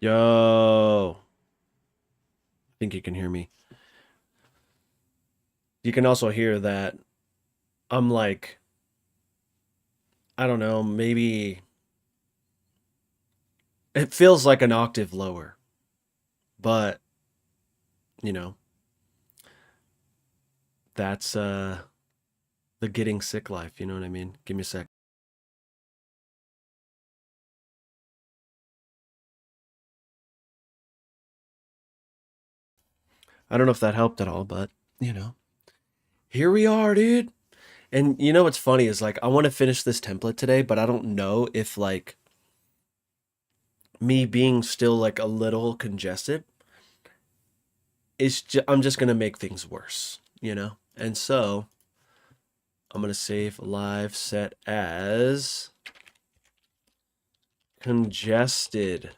Yo, I think you can hear me. You can also hear that I'm like, I don't know, maybe it feels like an octave lower, but you know, that's the getting sick life, you know what I mean? Give me a sec. I don't know if that helped at all, but you know, here we are, dude. And you know what's funny is like I want to finish this template today, but I don't know if like me being still like a little congested I'm just gonna make things worse, you know? And so I'm gonna save live set as congested,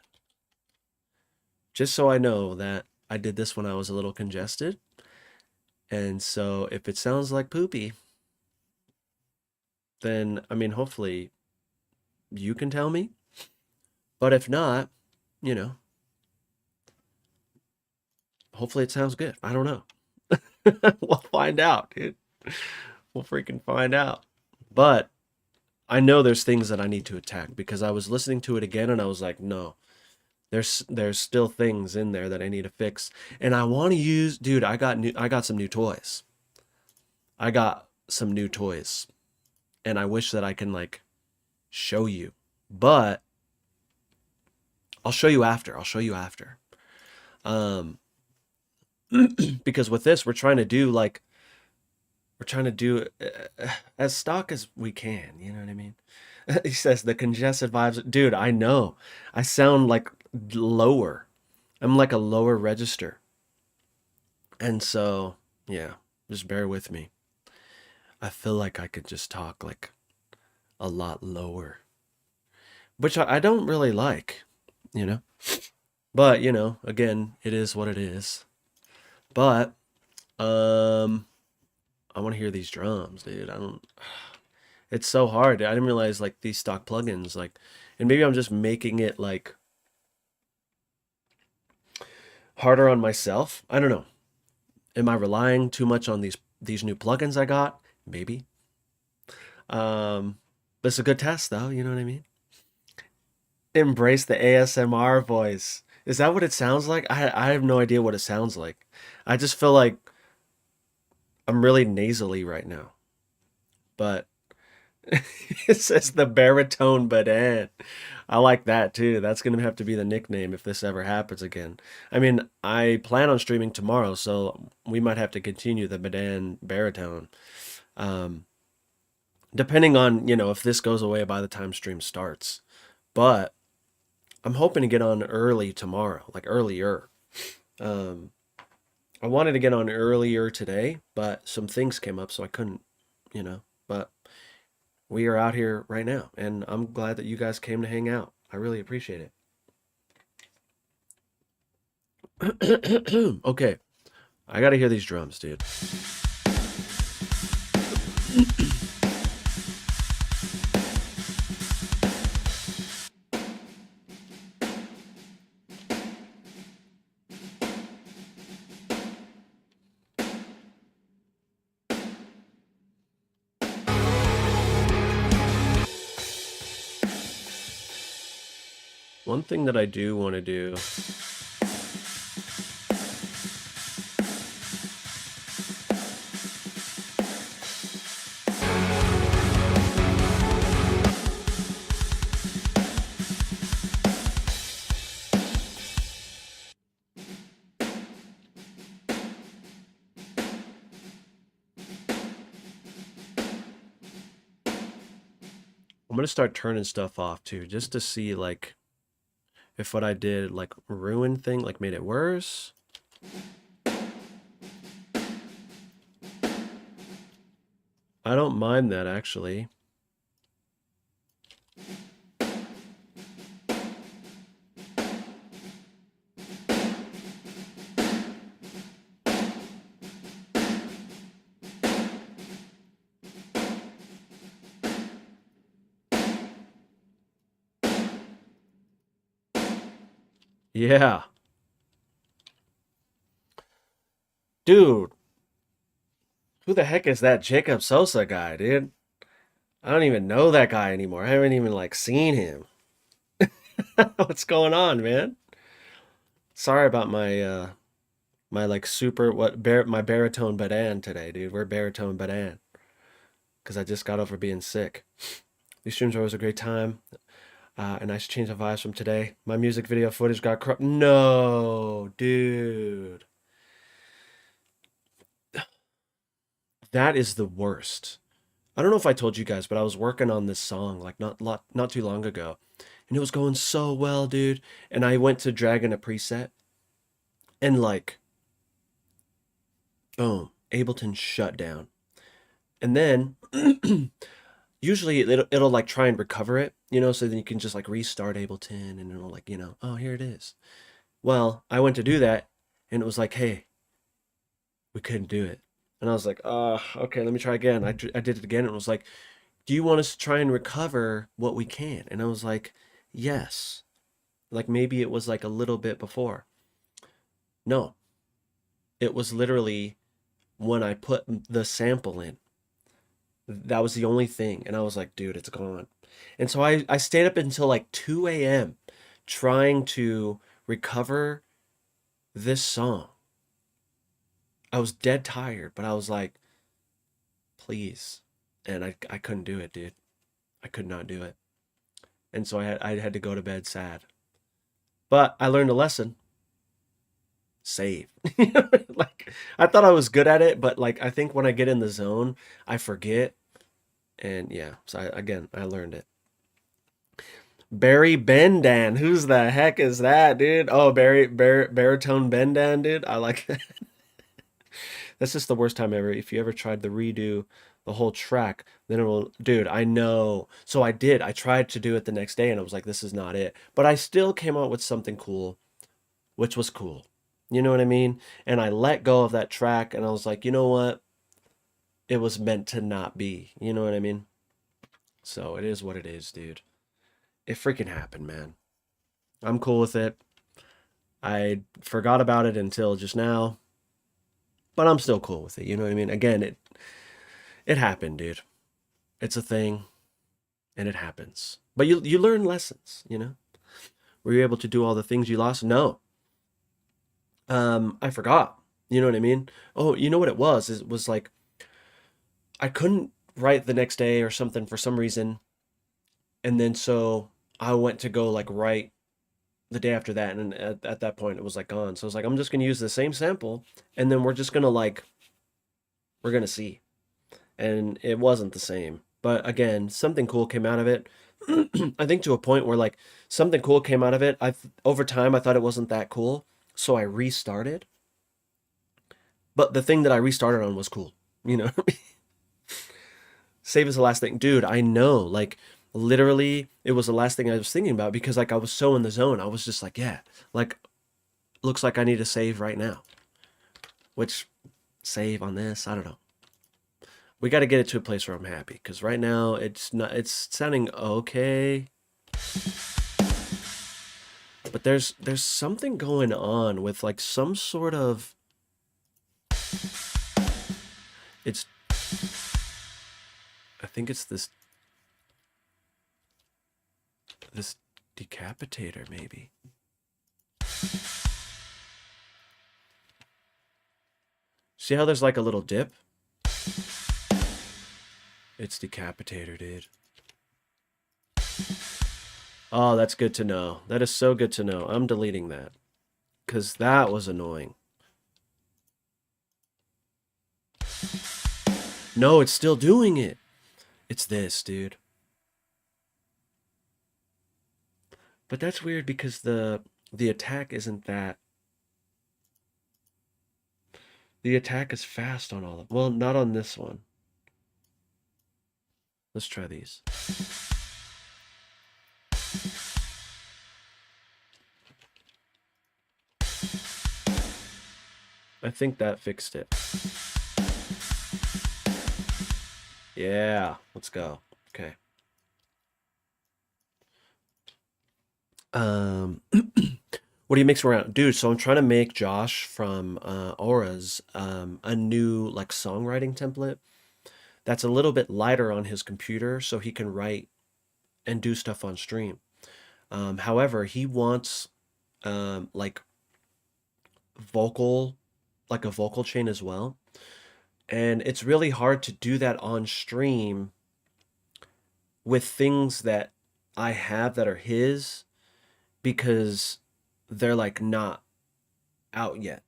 just so I know that I did this when I was a little congested. And so if it sounds like poopy, then I mean, hopefully you can tell me. But if not, you know, hopefully it sounds good. I don't know. We'll find out, dude. We'll freaking find out. But I know there's things that I need to attack because I was listening to it again and I was like, no, there's still things in there that I need to fix. And I want to use, dude, I got some new toys. I got some new toys and I wish that I can like show you. But I'll show you after. I'll show you after. Um because with this we're trying to do as stock as we can, you know what I mean? He says the congested vibes. Dude, I know. I sound like lower. I'm like a lower register. And so, yeah, just bear with me. I feel like I could just talk like a lot lower, which I don't really like, you know? But, you know, again, it is what it is. But, um, I want to hear these drums, dude. I don't, it's so hard. I didn't realize like these stock plugins, like, and maybe I'm just making it like harder on myself. I don't know. Am I relying too much on these new plugins I got? Maybe. But it's a good test though, you know what I mean? Embrace the ASMR voice. Is that what it sounds like? I have no idea what it sounds like. I just feel like I'm really nasally right now. But it says the baritone badan. I like that too. That's gonna have to be the nickname if this ever happens again. I mean, I plan on streaming tomorrow, so we might have to continue the badan baritone. Um, Depending on, you know, if this goes away by the time stream starts. But I'm hoping to get on early tomorrow, like earlier. Um, I wanted to get on earlier today, but some things came up, so I couldn't, you know. But we are out here right now, and I'm glad that you guys came to hang out. I really appreciate it. Okay, I gotta hear these drums, dude. One thing that I do want to do. I'm gonna start turning stuff off too, just to see like if what I did like ruined thing, like made it worse. I don't mind that actually. Yeah. Dude, who the heck is that Jacob Sosa guy, dude? I don't even know that guy anymore. I haven't even like seen him. What's going on, man? Sorry about my like super my baritone badan today, dude. We're baritone badan because I just got over being sick. These streams are always a great time. A nice change of vibes from today. My music video footage got corrupt. No, dude. That is the worst. I don't know if I told you guys, but I was working on this song like not too long ago, and it was going so well, dude. And I went to drag in a preset, and like, boom, Ableton shut down. And then usually it'll like try and recover it, so then you can just like restart Ableton, and it'll like, oh, here it is. Well, I went to do that, and it was like, hey, we couldn't do it. And I was like, okay, let me try again. I did it again, and it was like, do you want us to try and recover what we can? And I was like, yes. Like maybe it was like a little bit before. No, it was literally when I put the sample in. That was the only thing. And I was like, dude, it's gone. And so I stayed up until like 2 a.m. trying to recover this song. I was dead tired, but I was like, please. And I couldn't do it, dude. I could not do it. And so I had to go to bed sad. But I learned a lesson. Save. Like I thought I was good at it, but like I think when I get in the zone, I forget. And yeah, so again, I learned it. Barry Bendan. Who's the heck is that, dude? Oh, Baritone Bendan, dude. I like that. That's just the worst time ever. If you ever tried to redo the whole track, then it will, dude, I know. So I did. I tried to do it the next day and I was like, this is not it. But I still came out with something cool, which was cool. You know what I mean? And I let go of that track and I was like, you know what? It was meant to not be. You know what I mean? So it is what it is, dude. It freaking happened, man. I'm cool with it. I forgot about it until just now, but I'm still cool with it. You know what I mean? Again, it happened, dude. It's a thing, and it happens. But you learn lessons. Were you able to do all the things you lost? No. I forgot. You know what I mean? Oh, you know what it was? It was like I couldn't write the next day or something for some reason, and then so I went to go like write the day after that, and at that point it was like gone. So I was like, I'm just gonna use the same sample, and then we're gonna see. And it wasn't the same. But again, something cool came out of it. I think to a point where like something cool came out of it. I over time I thought it wasn't that cool, so I restarted. But the thing that I restarted on was cool. You know, save is the last thing, dude. I know, like literally, it was the last thing I was thinking about because like I was so in the zone. I was just like, yeah, like looks like I need to save right now. Which save on this? I don't know. We got to get it to a place where I'm happy because right now it's not. It's sounding okay, but there's something going on with like some sort of. It's. I think it's this decapitator maybe. See how there's like a little dip? It's decapitator, dude. Oh, that's good to know. That is so good to know. I'm deleting that because that was annoying. No, it's still doing it. It's this, dude. But that's weird because the attack isn't that. The attack is fast on all of. Well, not on this one. Let's try these. I think that fixed it. Yeah, let's go. Okay. Um What do you mix around? Dude, so I'm trying to make Josh from Aura's a new like songwriting template that's a little bit lighter on his computer so he can write and do stuff on stream. However, he wants like vocal, like a vocal chain as well. And it's really hard to do that on stream with things that I have that are his because they're like not out yet.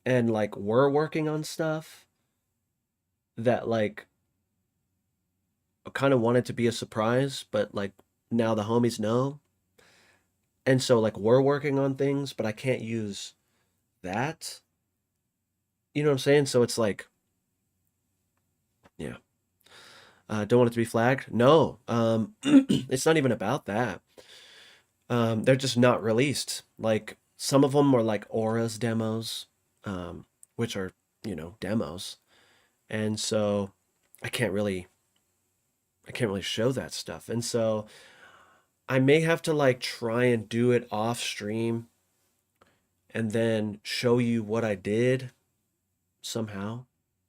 And like we're working on stuff that like kind of wanted to be a surprise, but like now the homies know. And so like we're working on things, but I can't use that. You know what I'm saying? So it's like, yeah. Don't want it to be flagged? No. It's not even about that. They're just not released. Like some of them are like Aura's demos, which are, demos. And so I can't really I can't really show that stuff. And so I may have to like try and do it off stream and then show you what I did somehow.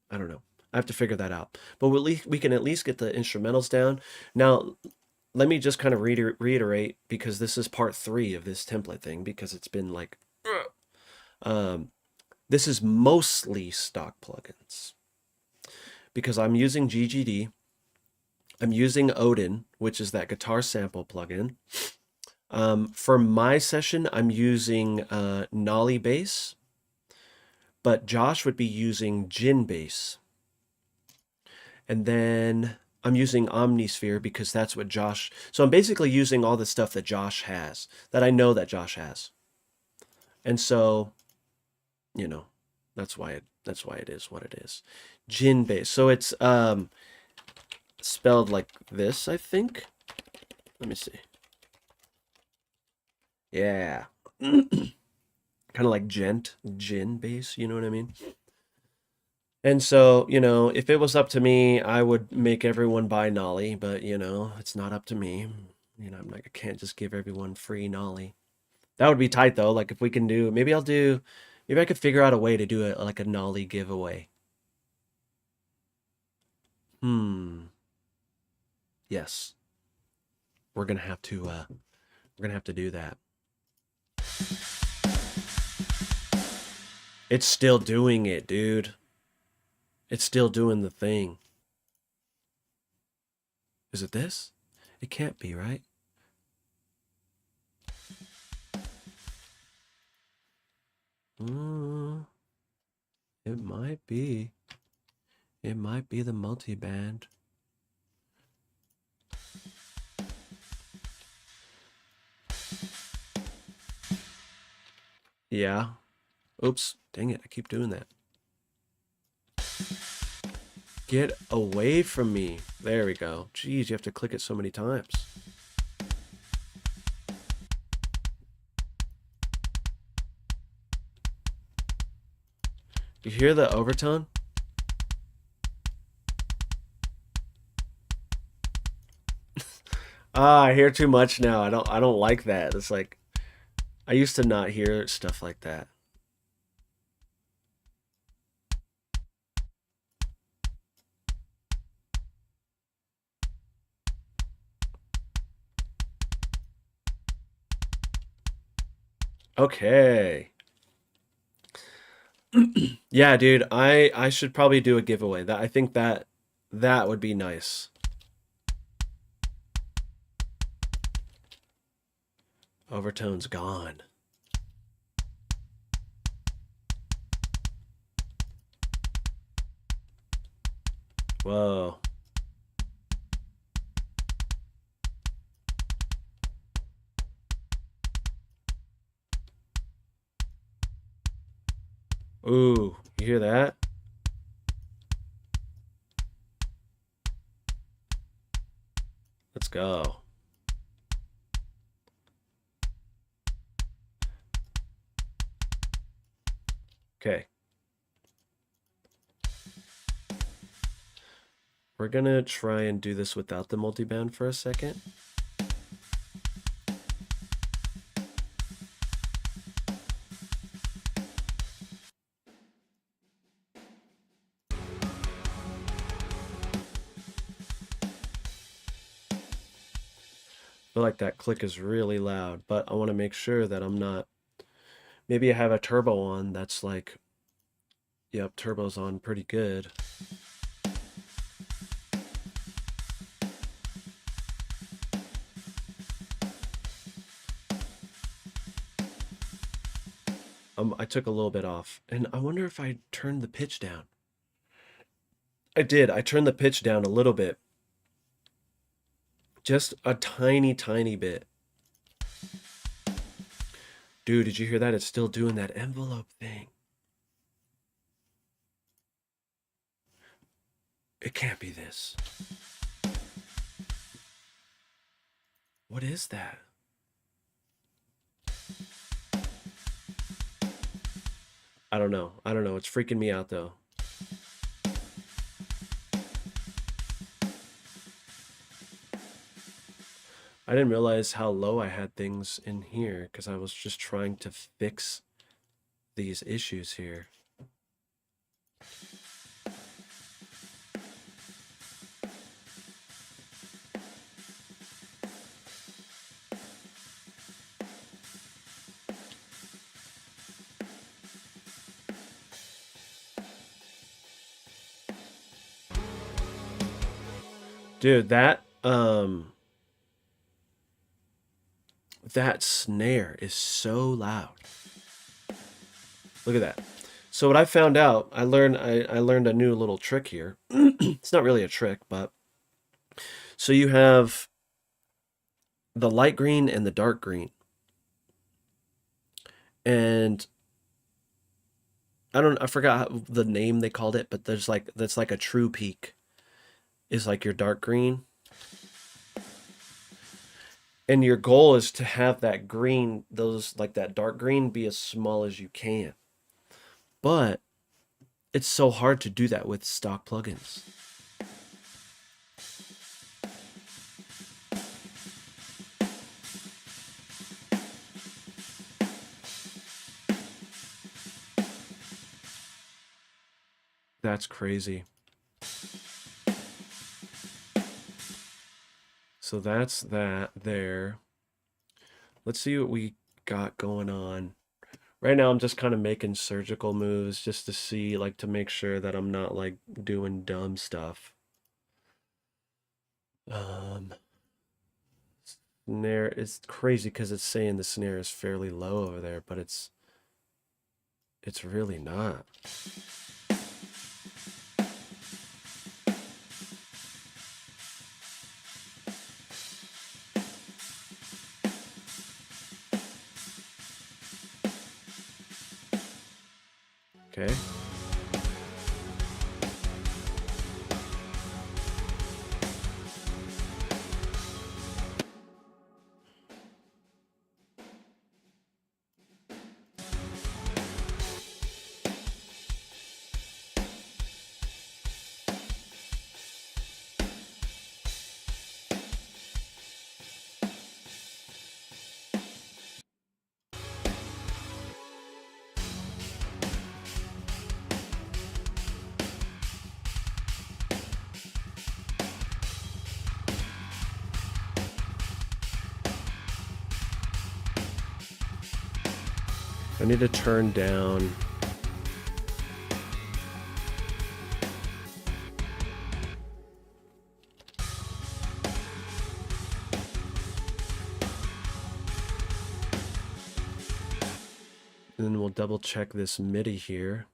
I don't know. I have to figure that out. But we can at least get the instrumentals down. Now, let me just kind of reiterate because this is part 3 of this template thing because it's been like um this is mostly stock plugins because I'm using GGD. I'm using Odin, which is that guitar sample plugin. For my session, I'm using Nolly bass, but Josh would be using Jin bass. And then I'm using Omnisphere because that's what Josh. So I'm basically using all the stuff that Josh has, that I know that Josh has. And so, that's why it is what it is. Jin bass. So it's spelled like this, I think. Let me see. Yeah. Kind of like gin bass, you know what I mean? And so, if it was up to me, I would make everyone buy Nolly, but it's not up to me. I'm like, I can't just give everyone free Nolly. That would be tight though. Like if we can do, maybe I could figure out a way to do it like a Nolly giveaway. Hmm. Yes. We're gonna have to do that. It's still doing it, dude. It's still doing the thing. Is it this? It can't be, right? Mm, it might be. It might be the multi-band. Yeah. Oops. Dang it. I keep doing that. Get away from me. There we go. Jeez, you have to click it so many times. You hear the overtone? I hear too much now. I don't like that. It's like I used to not hear stuff like that. Okay. Yeah, dude, I should probably do a giveaway. I think that would be nice. Overtone's gone. Whoa. Ooh, you hear that? Let's go. Okay. We're gonna try and do this without the multiband for a second. feel like that click is really loud, but I want to make sure that I'm not. Maybe I have a turbo on that's like, yep, turbo's on pretty good. I took a little bit off, and I wonder if I turned the pitch down. I did. I turned the pitch down a little bit, just a tiny, tiny bit. Dude, did you hear that? It's still doing that envelope thing. It can't be this. What is that? I don't know. I don't know. It's freaking me out though. I didn't realize how low I had things in here because I was just trying to fix these issues here. Dude, that snare is so loud. Look at that. So what I found out, I learned a new little trick here. It's not really a trick, but so you have the light green and the dark green. And I forgot the name they called it, but that's like a true peak is like your dark green. And your goal is to have that green, those like that dark green be as small as you can. But it's so hard to do that with stock plugins. That's crazy. So that's that there. Let's see what we got going on. Right now I'm just kind of making surgical moves just to see, like, to make sure that I'm not like doing dumb stuff. Snare is crazy because it's saying the snare is fairly low over there, but it's really not. Okay. I need to turn down. And then we'll double check this MIDI here.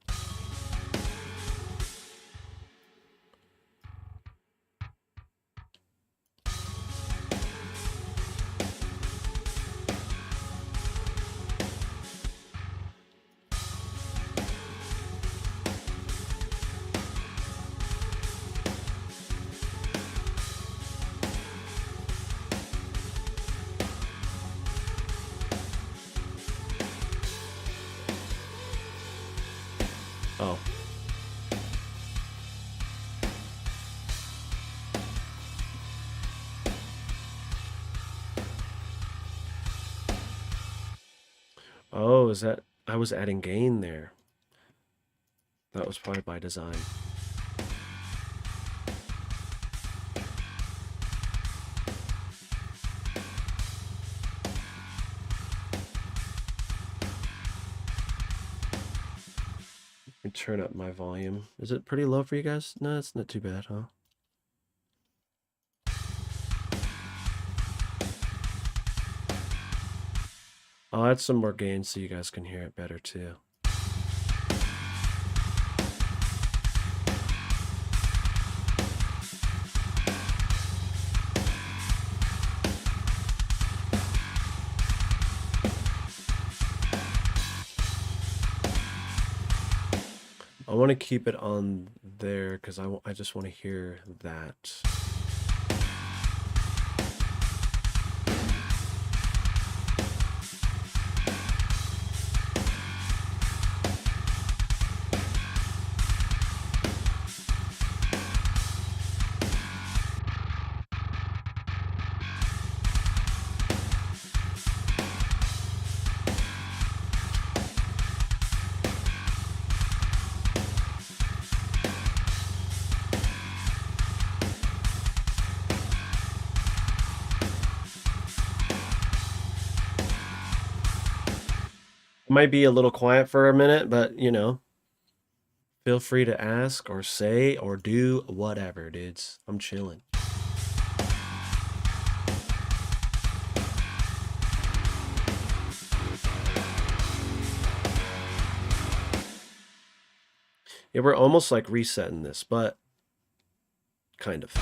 Oh. Oh, is that... I was adding gain there. That was probably by design. Turn up my volume. Is it pretty low for you guys? No, it's not too bad, huh? I'll add some more gain so you guys can hear it better too. I want to keep it on there because I just want to hear that. Might be a little quiet for a minute, but you know, feel free to ask or say or do whatever, dudes. I'm chilling. Yeah, we're almost like resetting this, but kind of.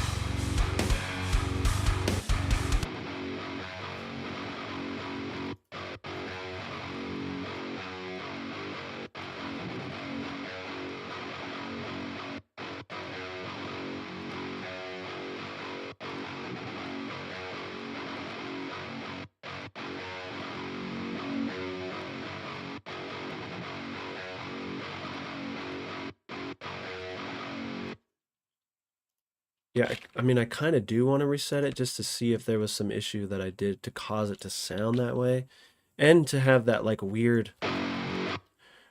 Yeah, I mean, I kind of do want to reset it just to see if there was some issue that I did to cause it to sound that way and to have that like weird,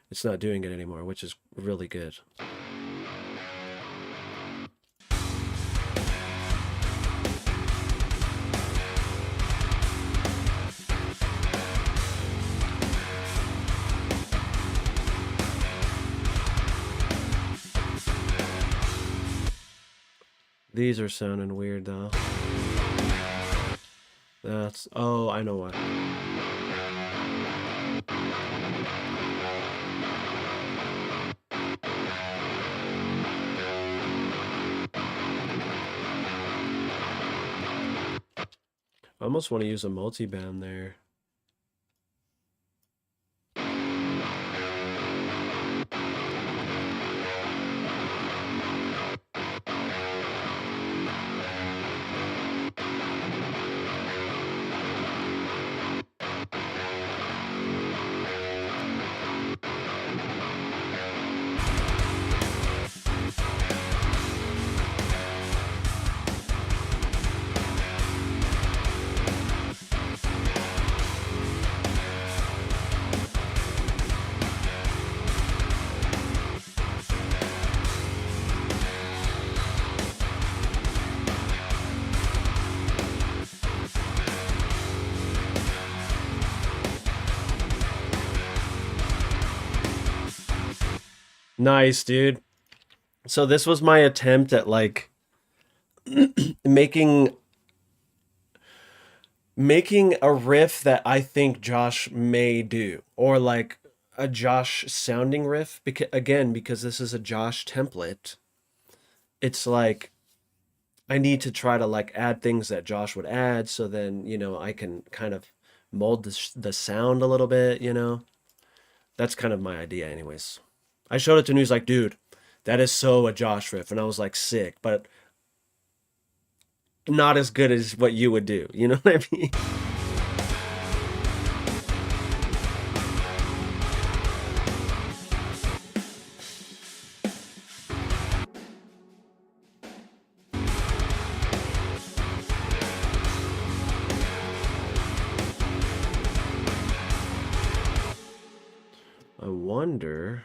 it's not doing it anymore, which is really good. These are sounding weird though. That's, oh, I know what. I almost want to use a multi-band there. Nice, dude. So this was my attempt at like making a riff that I think Josh may do, or like a Josh sounding riff. Because this is a Josh template, it's like I need to try to like add things that Josh would add, so then you know I can kind of mold the sound a little bit. You know, that's kind of my idea, anyways. I showed it to him. He's like, "Dude, that is so a Josh riff," and I was like, "Sick," but not as good as what you would do. You know what I mean? I wonder.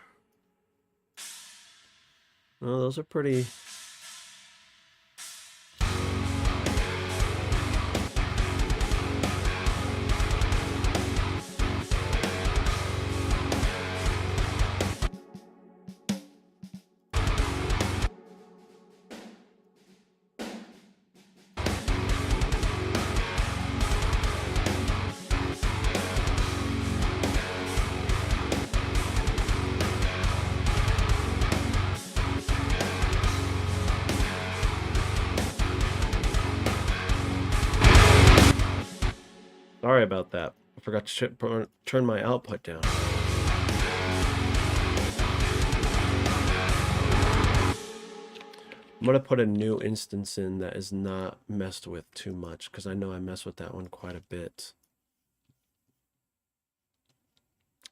Oh, those are pretty. Sorry about that. I forgot to turn my output down. I'm gonna put a new instance in that is not messed with too much, because I know I mess with that one quite a bit.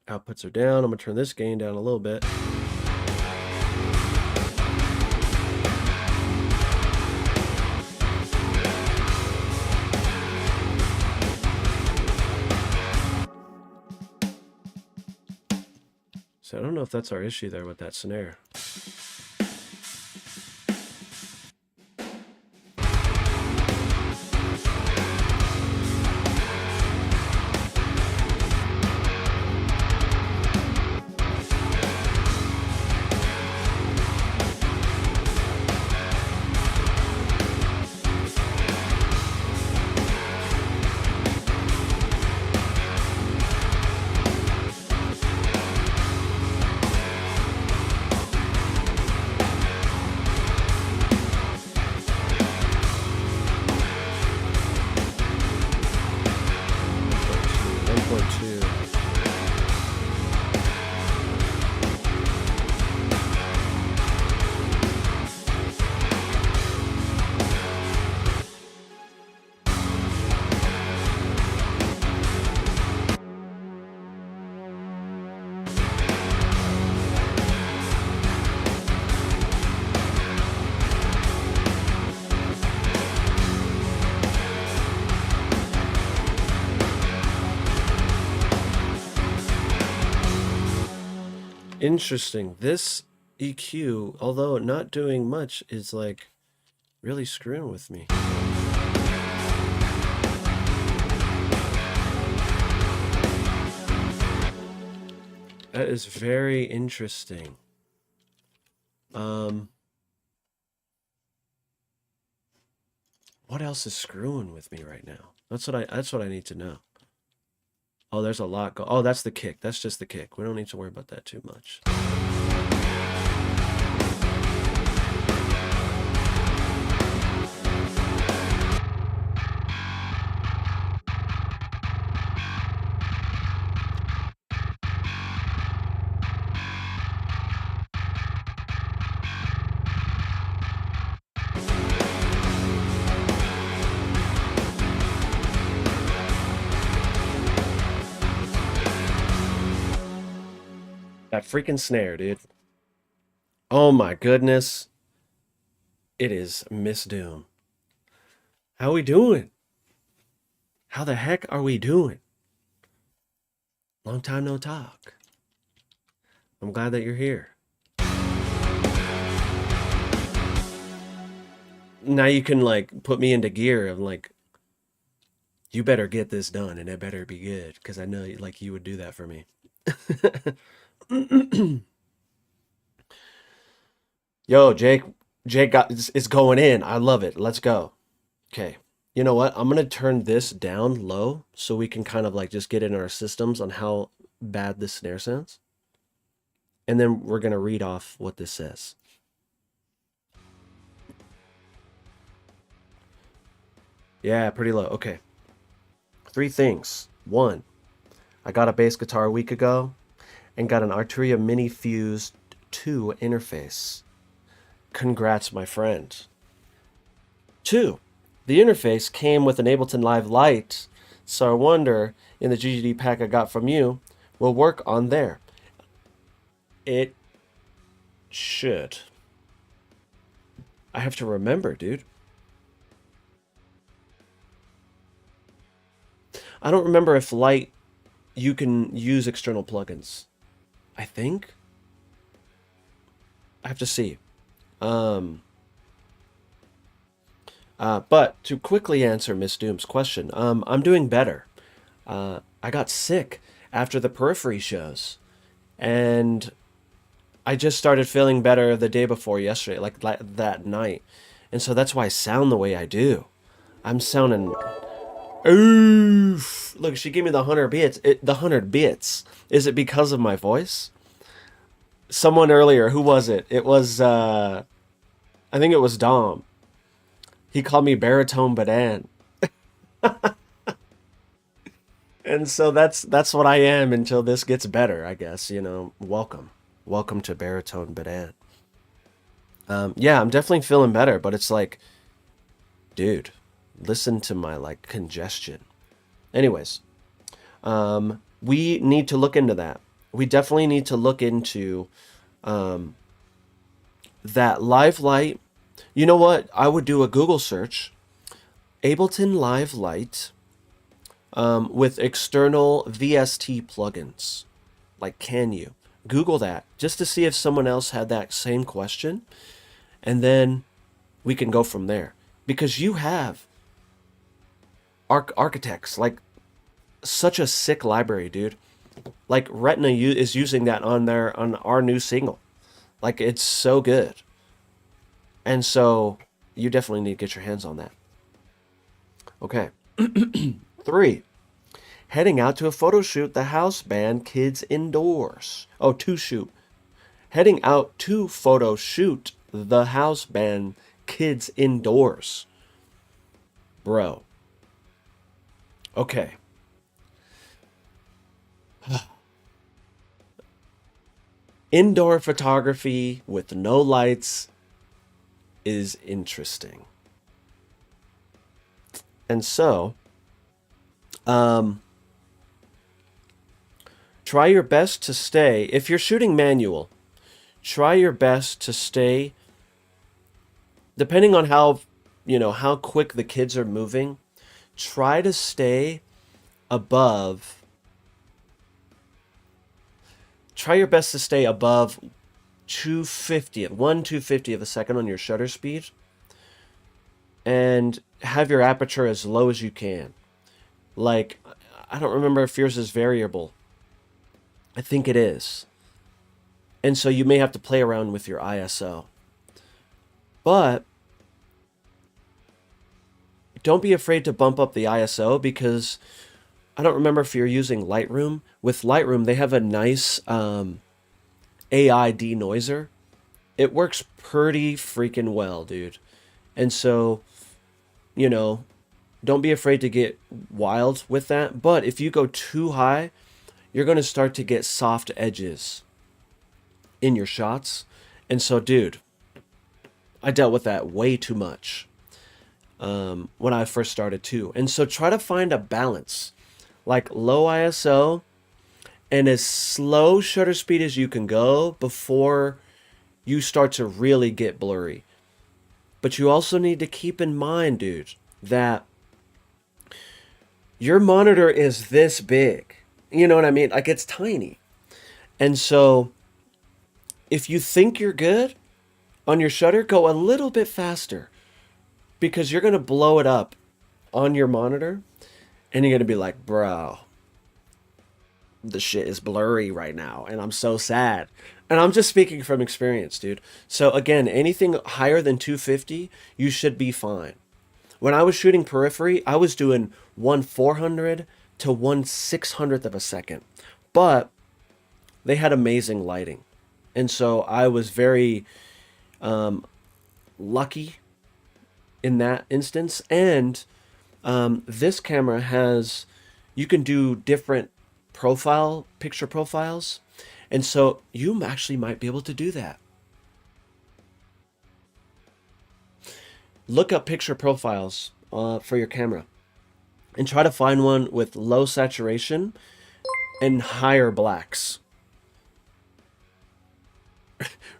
Outputs are down. I'm gonna turn this gain down a little bit. So I don't know if that's our issue there with that snare. Interesting. This EQ, although not doing much, is like really screwing with me. That is very interesting. What else is screwing with me right now? That's what I need to know. Oh, there's a lot oh, that's the kick. That's just the kick. We don't need to worry about that too much. That freaking snare, dude. Oh my goodness. It is Miss Doom. How we doing? How the heck are we doing? Long time no talk. I'm glad that you're here. Now you can like put me into gear of like, you better get this done and it better be good, because I know like you would do that for me. Yo, Jake is going in. I love it. Let's go. Okay. You know what? I'm gonna turn this down low so we can kind of like just get in our systems on how bad this snare sounds. And then we're gonna read off what this says. Yeah, pretty low. Okay. 3 things. 1, I got a bass guitar a week ago and got an Arturia Mini Fused 2 interface. Congrats, my friend. 2, the interface came with an Ableton Live Lite, so I wonder, in the GGD pack I got from you, will work on there. It should. I have to remember, dude. I don't remember if Lite you can use external plugins. I think. I have to see. But to quickly answer Miss Doom's question, I'm doing better. I got sick after the Periphery shows, and I just started feeling better the day before yesterday, like that night, and so that's why I sound the way I do. I'm sounding. Oof! Look, she gave me the 100 bits. The 100 bits. Is it because of my voice? Someone earlier, who was it? It was I think it was Dom. He called me baritone badan. And so that's what I am until this gets better, I guess, you know. Welcome to baritone Badan. Yeah, I'm definitely feeling better, but it's like, dude, listen to my like congestion. Anyways, we need to look into that. We definitely need to look into that live light. You know what? I would do a Google search, Ableton Live Light, with external VST plugins. Like, can you? Google that just to see if someone else had that same question, and then we can go from there. Because you have architects, like, such a sick library, dude. Like, Retina is using that on our new single. Like, it's so good. And so you definitely need to get your hands on that. Okay. 3. Heading out to a photo shoot, the house band kids indoors. Oh, to shoot. Heading out to photo shoot, the house band kids indoors. Bro. Okay. Indoor photography with no lights is interesting. And so, um, try your best to stay, if you're shooting manual, try your best to stay, depending on how, how quick the kids are moving, try to stay above, try your best to stay above 250 of a second on your shutter speed, and have your aperture as low as you can. Like, I don't remember if yours is variable. I think it is. And so you may have to play around with your ISO. But don't be afraid to bump up the ISO, because I don't remember if you're using Lightroom. With Lightroom, they have a nice AI denoiser. It works pretty freaking well, dude. And so, you know, don't be afraid to get wild with that. But if you go too high, you're going to start to get soft edges in your shots. And so, dude, I dealt with that way too much when I first started too. And so try to find a balance, like low ISO and as slow shutter speed as you can go before you start to really get blurry. But you also need to keep in mind, dude, that your monitor is this big. You know what I mean? Like, it's tiny. And so if you think you're good on your shutter, go a little bit faster, because you're going to blow it up on your monitor and you're going to be like, bro, the shit is blurry right now and I'm so sad. And I'm just speaking from experience, dude. So again, anything higher than 250, you should be fine. When I was shooting periphery, I was doing 1/400 to 1/600th of a second. But they had amazing lighting. And so I was very lucky in that instance. And this camera has, you can do different picture profiles. And so you actually might be able to do that. Look up picture profiles for your camera and try to find one with low saturation and higher blacks.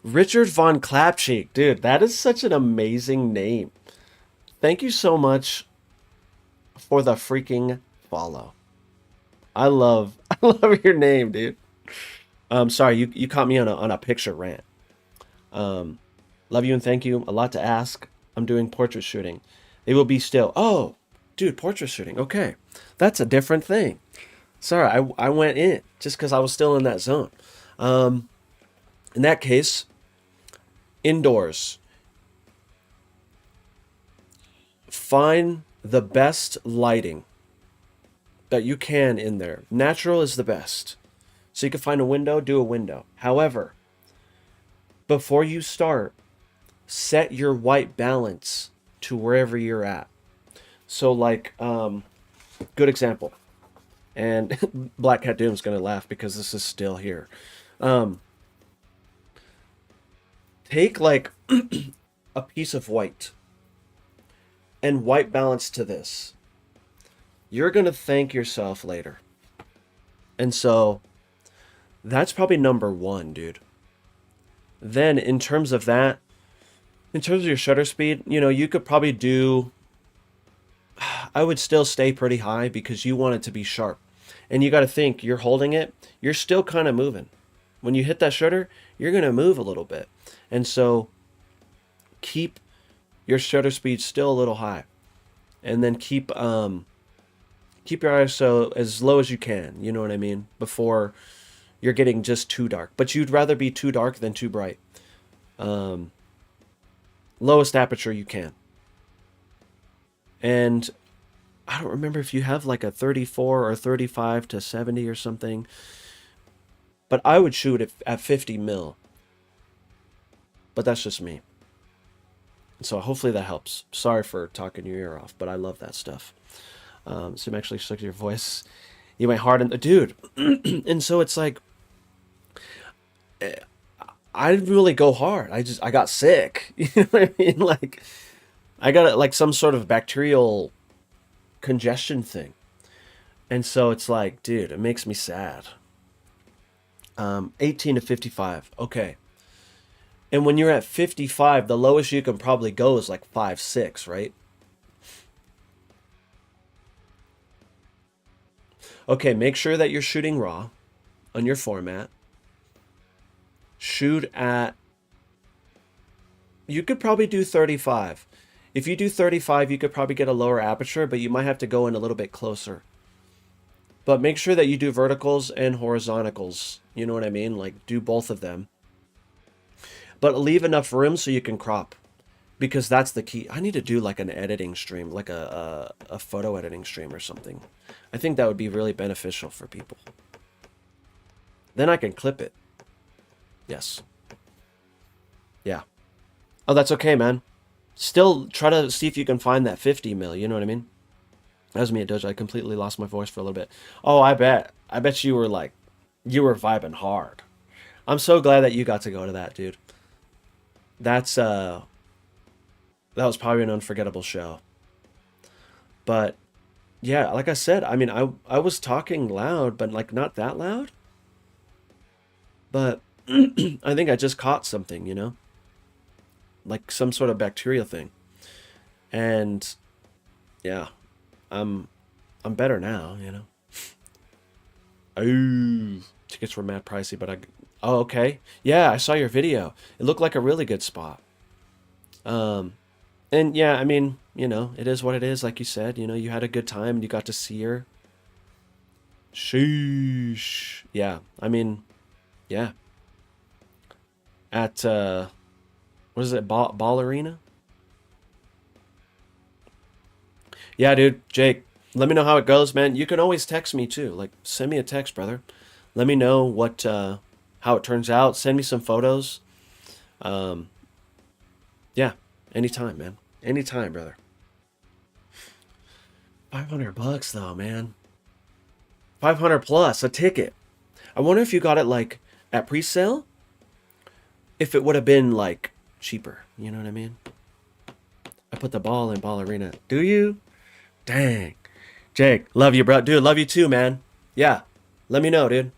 Richard Von Clapcheek, dude, that is such an amazing name. Thank you so much for the freaking follow. I love I love your name, dude. Sorry, you caught me on a picture rant. Love you and thank you. A lot to ask. I'm doing portrait shooting. They will be still. Oh, dude, portrait shooting. Okay. That's a different thing. Sorry, I went in just because I was still in that zone. In that case, indoors. Find the best lighting that you can in there. Natural is the best. So you can find a window, do a window. However, before you start, set your white balance to wherever you're at. So like, good example. And Black Cat Doom's gonna laugh because this is still here. Um, take like a piece of white and white balance to this. You're gonna thank yourself later. And so that's probably number one, dude. Then in terms of that, in terms of your shutter speed, you could probably do, I would still stay pretty high because you want it to be sharp. And you got to think, you're holding it, you're still kind of moving. When you hit that shutter, you're going to move a little bit. And so keep your shutter speed still a little high. And then keep your ISO as low as you can, you know what I mean? Before you're getting just too dark. But you'd rather be too dark than too bright. Um, Lowest aperture you can. And I don't remember if you have like a 34 or 35 to 70 or something, but I would shoot it at 50 mil. But that's just me. So hopefully that helps. Sorry for talking your ear off, but I love that stuff. So I'm actually stuck to your voice. You might harden the dude. And so it's like, I didn't really go hard. I got sick. You know what I mean? Like, I got like some sort of bacterial congestion thing. And so it's like, dude, it makes me sad. 18 to 55. Okay. And when you're at 55, the lowest you can probably go is like 5.6, right? Okay, make sure that you're shooting raw on your format. Shoot at, you could probably do 35. If you do 35, you could probably get a lower aperture, but you might have to go in a little bit closer. But make sure that you do verticals and horizontals. You know what I mean? Like, do both of them. But leave enough room so you can crop. Because that's the key. I need to do like an editing stream, like a photo editing stream or something. I think that would be really beneficial for people. Then I can clip it. Yes. Yeah. Oh, that's okay, man. Still try to see if you can find that 50 mil, you know what I mean? That was me at Doja. I completely lost my voice for a little bit. Oh, I bet. I bet you were like, you were vibing hard. I'm so glad that you got to go to that, dude. That's that was probably an unforgettable show. But yeah, like I said, I mean, I was talking loud, but like not that loud. But I think I just caught something, like some sort of bacterial thing. And yeah, I'm I'm better now. Oh, tickets were mad pricey, but oh, okay. Yeah, I saw your video. It looked like a really good spot. Um, and yeah, I mean, it is what it is. Like you said, you had a good time and you got to see her. Sheesh. Yeah, I mean, yeah. At what is it, Ball Arena? Yeah, dude, Jake. Let me know how it goes, man. You can always text me too. Like, send me a text, brother. Let me know what how it turns out. Send me some photos. Um, yeah, anytime, man. Anytime, brother. $500 though, man. 500 plus a ticket. I wonder if you got it like at pre-sale. If it would have been like cheaper, you know what I mean? I put the ball in Ball Arena. Do you? Dang. Jake, love you, bro. Dude, love you too, man. Yeah. Let me know, dude.